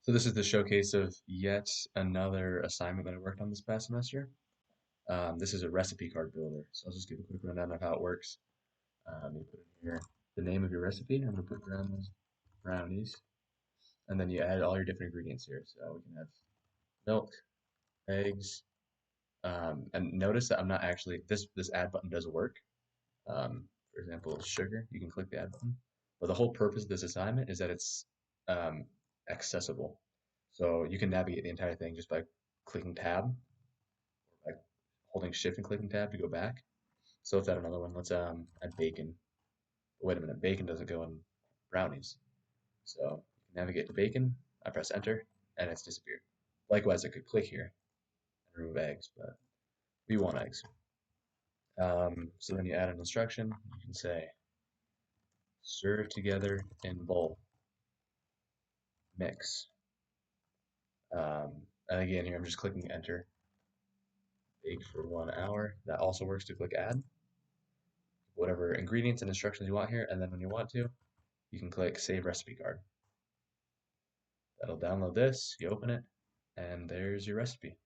So this is the showcase of yet another assignment that I worked on this past semester. This is a recipe card builder. So I'll just give a quick rundown of how it works. You put in here the name of your recipe. I'm going to put grandma's brownies. And then you add all your different ingredients here. So we can have milk, eggs, and notice that I'm not actually, this add button does work. For example, sugar, you can click the add button. But the whole purpose of this assignment is that it's um, accessible. So you can navigate the entire thing just by clicking tab, like holding shift and clicking tab to go back. So let's add another one. Let's add bacon. Wait a minute, bacon doesn't go in brownies. So you can navigate to bacon. I press enter, and it's disappeared. Likewise, I could click here and remove eggs, but we want eggs. So then you add an instruction. You can say serve together in bowl, mix. And again, here I'm just clicking enter. Bake for 1 hour. That also works to click add. Whatever ingredients and instructions you want here, and then when you want to, you can click save recipe card. That'll download this, you open it, and there's your recipe.